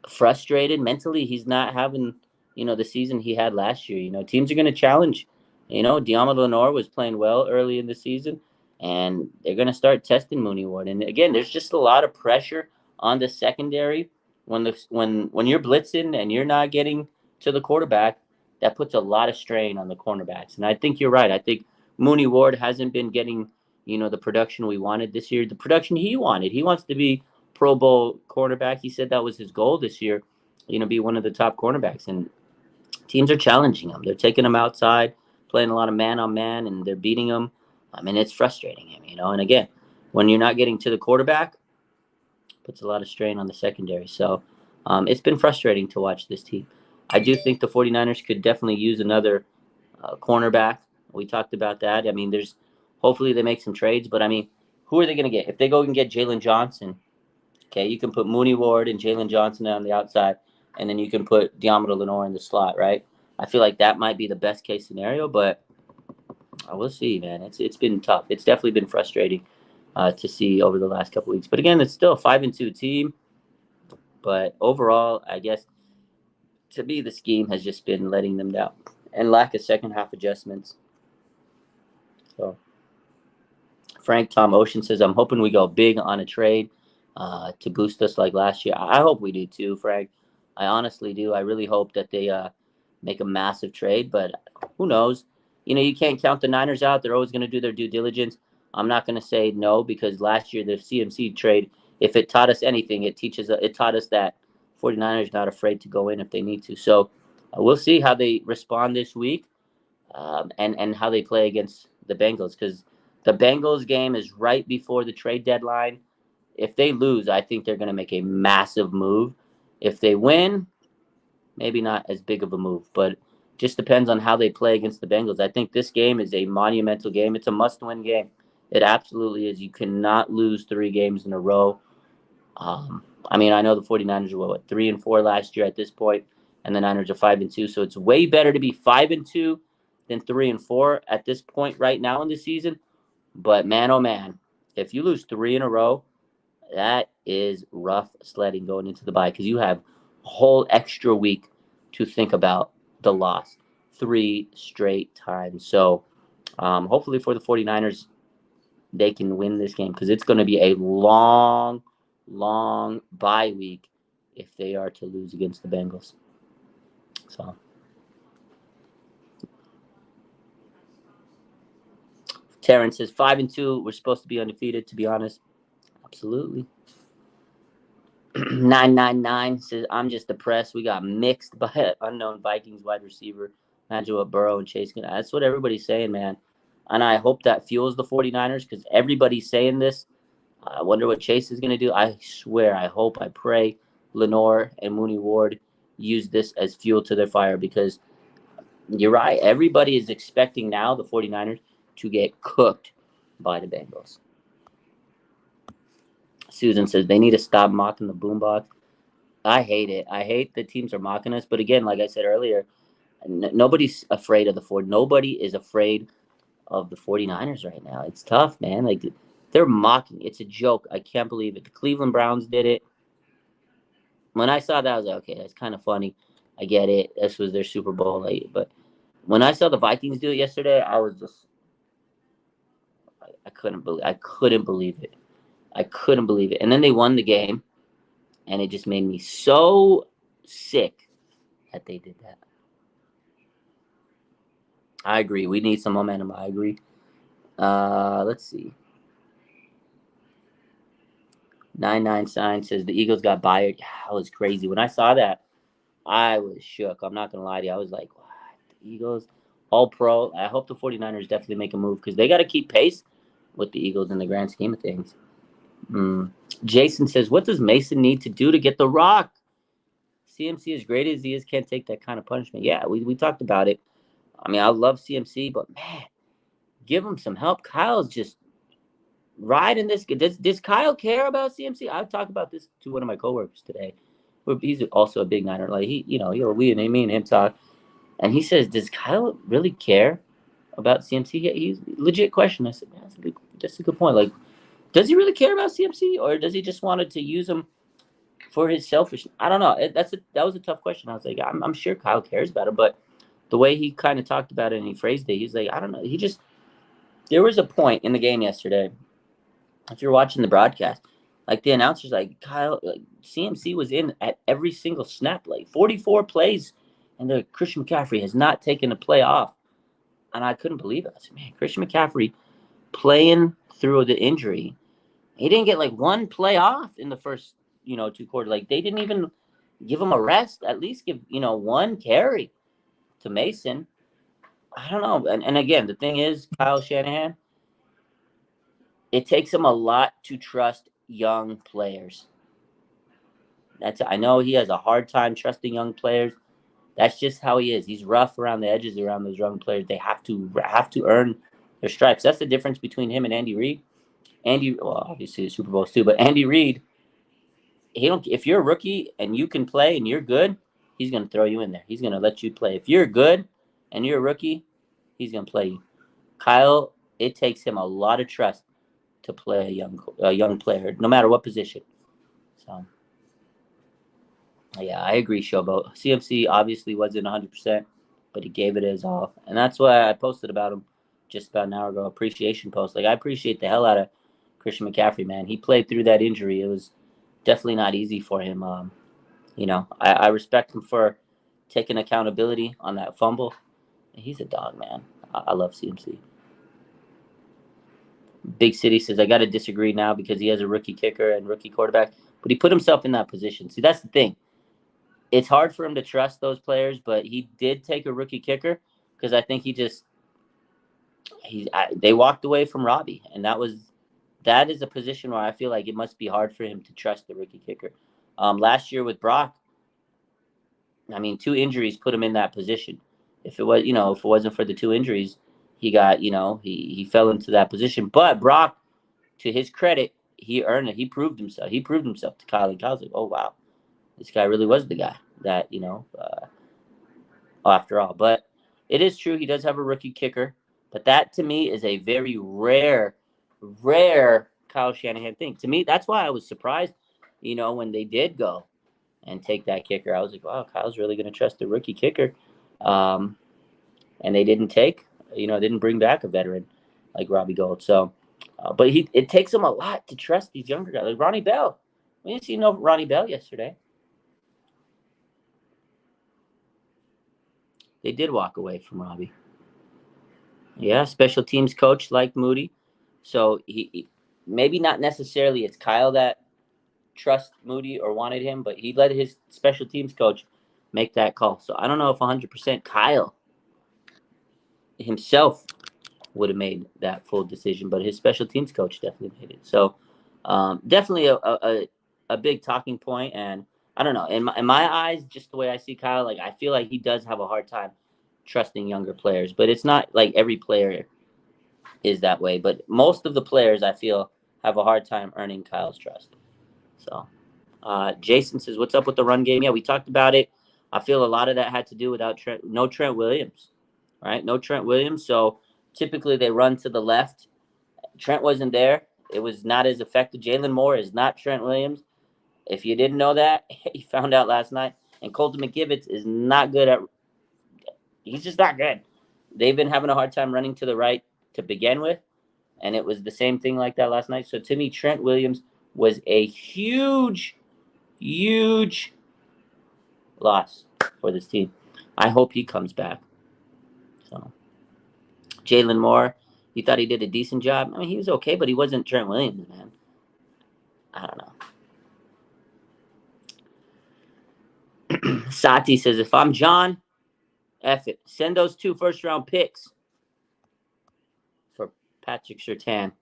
frustrated mentally. He's not having, the season he had last year. Teams are going to challenge. Diamo Lenore was playing well early in the season, and they're going to start testing Mooney Ward. And again, there's just a lot of pressure on the secondary when you're blitzing and you're not getting to the quarterback. That puts a lot of strain on the cornerbacks. And I think you're right. I think Mooney Ward hasn't been getting, the production we wanted this year, the production he wanted. He wants to be Pro Bowl cornerback. He said that was his goal this year, be one of the top cornerbacks. And teams are challenging him. They're taking him outside, playing a lot of man on man, and they're beating him. I mean, it's frustrating him. And again, when you're not getting to the quarterback, puts a lot of strain on the secondary. So it's been frustrating to watch this team. I do think the 49ers could definitely use another cornerback. We talked about that. I mean, hopefully they make some trades, but I mean, who are they going to get? If they go and get Jalen Johnson, okay, you can put Mooney Ward and Jalen Johnson on the outside, and then you can put Diamo Lenore in the slot, right? I feel like that might be the best case scenario, but we'll see, man. It's been tough. It's definitely been frustrating to see over the last couple weeks. But again, it's still a 5-2 team. But overall, I guess to me, the scheme has just been letting them down and lack of second half adjustments. So Frank Tom Ocean says, I'm hoping we go big on a trade to boost us like last year. I hope we do too, Frank. I honestly do. I really hope that they make a massive trade, but who knows? You can't count the Niners out. They're always going to do their due diligence. I'm not going to say no because last year the CMC trade, if it taught us anything, it taught us that 49ers not afraid to go in if they need to. So we'll see how they respond this week and how they play against the Bengals because the Bengals game is right before the trade deadline. If they lose, I think they're going to make a massive move. If they win, maybe not as big of a move, but just depends on how they play against the Bengals. I think this game is a monumental game. It's a must-win game. It absolutely is. You cannot lose 3 games in a row. I mean, I know the 49ers were 3-4 last year at this point, and the Niners are 5-2. So it's way better to be 5-2 than 3-4 at this point right now in the season. But man, oh man, if you lose 3 in a row, that is rough sledding going into the bye because you have a whole extra week to think about the loss 3 straight times. So hopefully for the 49ers, they can win this game because it's going to be a long bye week if they are to lose against the Bengals. So Terrence says 5-2. We're supposed to be undefeated, to be honest. Absolutely. 999 says, I'm just depressed. We got mixed by an unknown Vikings wide receiver. Imagine what Burrow and Chase can. That's what everybody's saying, man. And I hope that fuels the 49ers because everybody's saying this. I wonder what Chase is going to do. I swear, I hope, I pray Lenore and Mooney Ward use this as fuel to their fire because you're right. Everybody is expecting now the 49ers to get cooked by the Bengals. Susan says they need to stop mocking the boombox. I hate it. I hate that teams are mocking us. But again, like I said earlier, nobody's afraid of the Ford. Nobody is afraid of the 49ers right now. It's tough, man. Like they're mocking. It's a joke. I can't believe it. The Cleveland Browns did it. When I saw that, I was like, okay, that's kind of funny. I get it. This was their Super Bowl. But when I saw the Vikings do it yesterday, I was just I couldn't believe it. I couldn't believe it. And then they won the game, and it just made me so sick that they did that. I agree. We need some momentum. I agree. Let's see. 99 Sign says the Eagles got fired. Yeah, that was crazy. When I saw that, I was shook. I'm not going to lie to you. I was like, what? The Eagles? All pro. I hope the 49ers definitely make a move because they got to keep pace with the Eagles in the grand scheme of things. Jason says, what does Mason need to do to get the rock? CMC, as great as he is, can't take that kind of punishment. Yeah, we talked about it. I mean, I love CMC, but man, give him some help. Kyle's just riding this. Does Kyle care about CMC? I talked about this to one of my coworkers today. He's also a big Niner. Like me and him talk, and he says, "Does Kyle really care about CMC?" He's legit question. I said, "Man, that's a good point. Like, does he really care about CMC, or does he just wanted to use him for his selfish? I don't know. That was a tough question. I was like, I'm sure Kyle cares about him, but the way he kind of talked about it and he phrased it, he's like, I don't know. There was a point in the game yesterday. If you're watching the broadcast, like the announcers, like Kyle, like CMC was in at every single snap, like 44 plays, and the Christian McCaffrey has not taken a play off, and I couldn't believe it. I said, man, Christian McCaffrey playing through the injury, he didn't get like one play off in the first, two quarters. Like they didn't even give him a rest. At least give one carry to Mason. I don't know. And again, the thing is, Kyle Shanahan, it takes him a lot to trust young players. I know he has a hard time trusting young players. That's just how he is. He's rough around the edges around those young players. They have to earn their stripes. That's the difference between him and Andy Reid. Well, obviously the Super Bowls too, but Andy Reid, if you're a rookie and you can play and you're good, he's gonna throw you in there. He's gonna let you play. If you're good and you're a rookie, he's gonna play you. Kyle, it takes him a lot of trust to play a young player, no matter what position. So, yeah, I agree, Showboat. CMC obviously wasn't 100%, but he gave it his all, and that's why I posted about him just about an hour ago. Appreciation post. Like I appreciate the hell out of Christian McCaffrey, man. He played through that injury. It was definitely not easy for him. I respect him for taking accountability on that fumble. He's a dog, man. I love CMC. Big City says, I got to disagree now because he has a rookie kicker and rookie quarterback, but he put himself in that position. See, that's the thing. It's hard for him to trust those players, but he did take a rookie kicker because I think they walked away from Robbie, and that is a position where I feel like it must be hard for him to trust the rookie kicker. Last year with Brock, I mean, 2 injuries put him in that position. If it wasn't for the 2 injuries, he got, he fell into that position. But Brock, to his credit, he earned it. He proved himself. He proved himself to Kyle, and Kyle's like, oh wow, this guy really was the guy that after all. But it is true he does have a rookie kicker. But that to me is a very rare Kyle Shanahan thing. To me, that's why I was surprised, when they did go and take that kicker. I was like, wow, Kyle's really going to trust the rookie kicker. And they didn't didn't bring back a veteran like Robbie Gould. So, but it takes him a lot to trust these younger guys. Like Ronnie Bell. We didn't see Ronnie Bell yesterday. They did walk away from Robbie. Yeah, special teams coach like Moody. So he maybe not necessarily it's Kyle that trust Moody or wanted him, but he let his special teams coach make that call. So I don't know if 100% Kyle himself would have made that full decision, but his special teams coach definitely made it. So definitely a big talking point. And I don't know, in my eyes, just the way I see Kyle, like I feel like he does have a hard time trusting younger players, but it's not like every player is that way. But most of the players I feel have a hard time earning Kyle's trust. So Jason says, what's up with the run game? Yeah, we talked about it. I feel a lot of that had to do without no Trent Williams, right? No Trent Williams. So typically they run to the left. Trent wasn't there. It was not as effective. Jalen Moore is not Trent Williams. If you didn't know that, you found out last night. And Colton McGivens is not good at – he's just not good. They've been having a hard time running to the right to begin with, and it was the same thing like that last night. So to me, Trent Williams was a huge loss for this team. I hope he comes back. So Jalen Moore, you thought he did a decent job? I mean, he was okay, but he wasn't Trent Williams, man. I don't know. Sati says, if I'm John, F it. Send those 2 first-round picks for Patrick Surtain.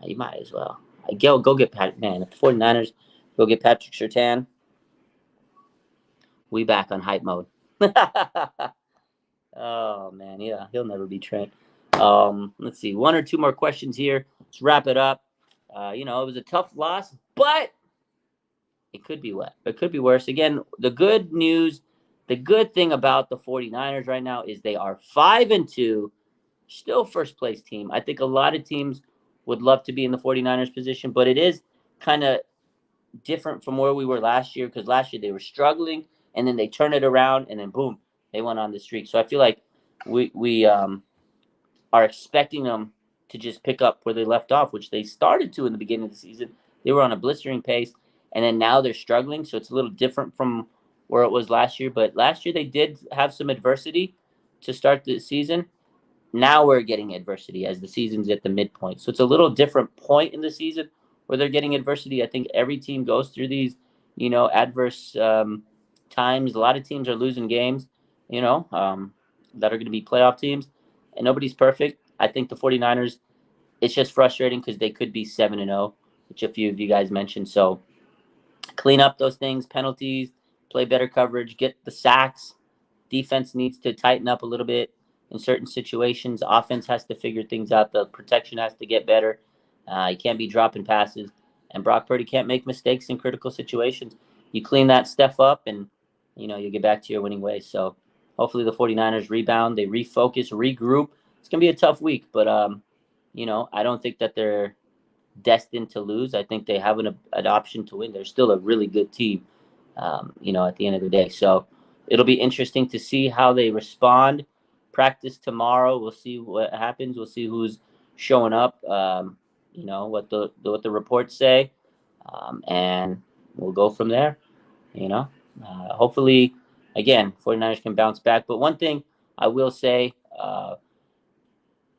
You might as well. Go get Pat. Man, if the 49ers go get Patrick Surtain, we back on hype mode. Oh, man. Yeah, he'll never be Trent. Let's see. 1 or 2 more questions here. let's wrap it up. It was a tough loss, but it could be what? It could be worse. Again, the good news, the good thing about the 49ers right now is they are 5-2, still first place team. I think a lot of teams would love to be in the 49ers position, but it is kind of different from where we were last year, because last year they were struggling and then they turn it around and then boom, they went on the streak. So I feel like we are expecting them to just pick up where they left off, which they started to in the beginning of the season. They were on a blistering pace, and then now they're struggling. So it's a little different from where it was last year. But last year they did have some adversity to start the season. Now we're getting adversity as the season's at the midpoint. So it's a little different point in the season where they're getting adversity. I think every team goes through these, adverse times. A lot of teams are losing games, that are going to be playoff teams, and nobody's perfect. I think the 49ers, it's just frustrating because they could be 7-0, which a few of you guys mentioned. So clean up those things, penalties, play better coverage, get the sacks. Defense needs to tighten up a little bit in certain situations. Offense has to figure things out. The protection has to get better. You can't be dropping passes. And Brock Purdy can't make mistakes in critical situations. You clean that stuff up and, you get back to your winning ways. So hopefully the 49ers rebound. They refocus, regroup. It's going to be a tough week, but, I don't think that they're destined to lose. I think they have an option to win. They're still a really good team, at the end of the day. So it'll be interesting to see how they respond. Practice tomorrow. We'll see what happens. We'll see who's showing up. What the reports say, and we'll go from there. Hopefully, again, 49ers can bounce back. But one thing I will say,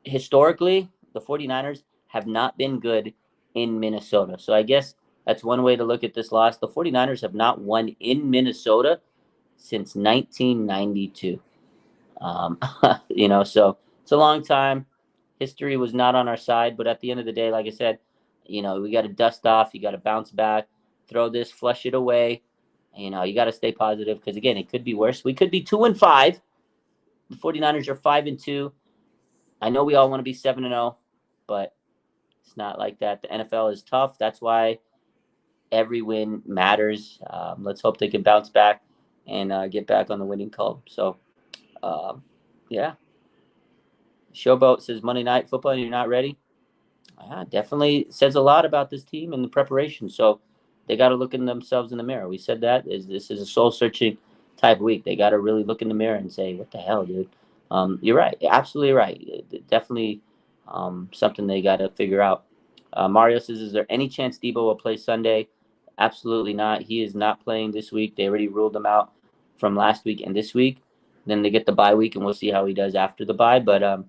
historically, the 49ers have not been good in Minnesota. So I guess that's one way to look at this loss. The 49ers have not won in Minnesota since 1992. So it's a long time. History was not on our side, but at the end of the day, like I said, we got to dust off. You got to bounce back, throw this, flush it away. You got to stay positive because, again, it could be worse. We could be 2-5. The 49ers are 5-2. I know we all want to be 7-0, but it's not like that. The NFL is tough. That's why every win matters. Let's hope they can bounce back and get back on the winning column. So, yeah. Showboat says Monday Night Football, you're not ready. Definitely says a lot about this team and the preparation. So they got to look in themselves in the mirror. We said that this is a soul-searching type week. They got to really look in the mirror and say, what the hell, dude? You're right. Absolutely right. Definitely something they got to figure out. Mario says, is there any chance Debo will play Sunday? Absolutely not. He is not playing this week. They already ruled him out from last week and this week. Then they get the bye week, and we'll see how he does after the bye. But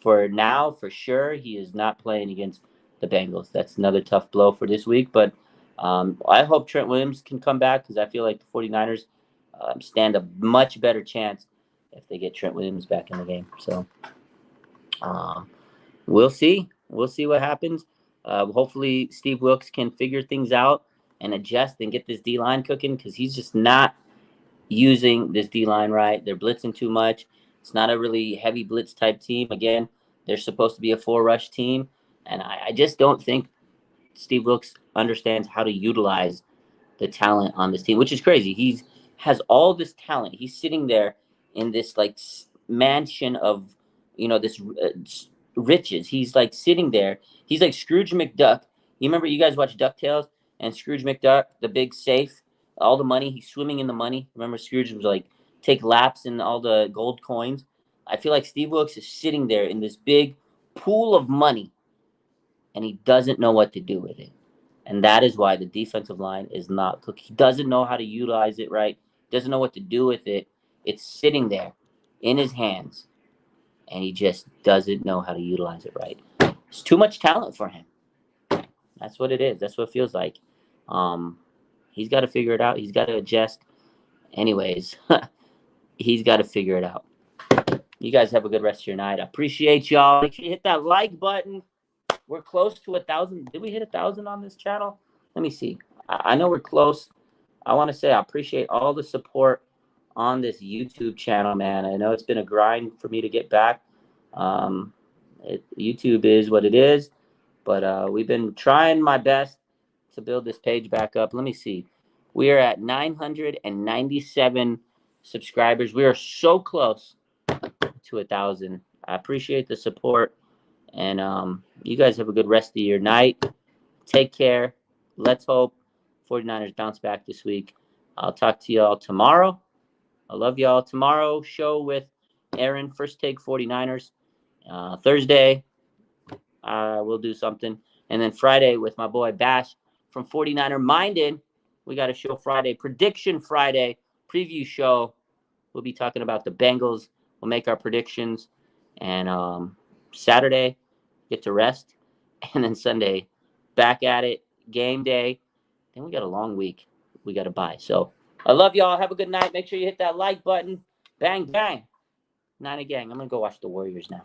for now, for sure, he is not playing against the Bengals. That's another tough blow for this week. But I hope Trent Williams can come back because I feel like the 49ers stand a much better chance if they get Trent Williams back in the game. So we'll see. We'll see what happens. Hopefully Steve Wilkes can figure things out and adjust and get this D-line cooking because he's just not using this D-line right. They're blitzing too much. It's not a really heavy blitz type team. Again, they're supposed to be a 4-rush team, and I just don't think Steve Wilkes understands how to utilize the talent on this team, which is crazy. He has all this talent. He's sitting there in this mansion of, this riches. He's sitting there. He's like Scrooge McDuck. You remember you guys watched DuckTales and Scrooge McDuck, the big safe, all the money. He's swimming in the money. Remember Scrooge was take laps in all the gold coins. I feel like Steve Wilkes is sitting there in this big pool of money, and he doesn't know what to do with it. And that is why the defensive line is not cooked. He doesn't know how to utilize it right. Doesn't know what to do with it. It's sitting there in his hands, and he just doesn't know how to utilize it right. It's too much talent for him. That's what it is. That's what it feels like. He's got to figure it out. He's got to adjust. Anyways, he's got to figure it out. You guys have a good rest of your night. I appreciate y'all. Make sure you hit that like button. We're close to 1,000. Did we hit 1,000 on this channel? Let me see. I know we're close. I want to say I appreciate all the support on this YouTube channel, man. I know it's been a grind for me to get back. YouTube is what it is, But we've been trying my best to build this page back up. Let me see. We are at 997 subscribers. We are so close to 1,000. I appreciate the support, and you guys have a good rest of your night. Take care. Let's hope 49ers bounce back this week. I'll talk to y'all tomorrow. I love y'all. Tomorrow show with Aaron, First Take 49ers. Thursday, we'll do something. And then Friday with my boy Bash from 49er Minded. We got a show Friday, Prediction Friday, preview show. We'll be talking about the Bengals. We'll make our predictions. And Saturday, get to rest. And then Sunday, back at it, game day. Then we got a long week. We got to buy. So I love y'all. Have a good night. Make sure you hit that like button. Bang, bang. Niner gang. I'm going to go watch the Warriors now.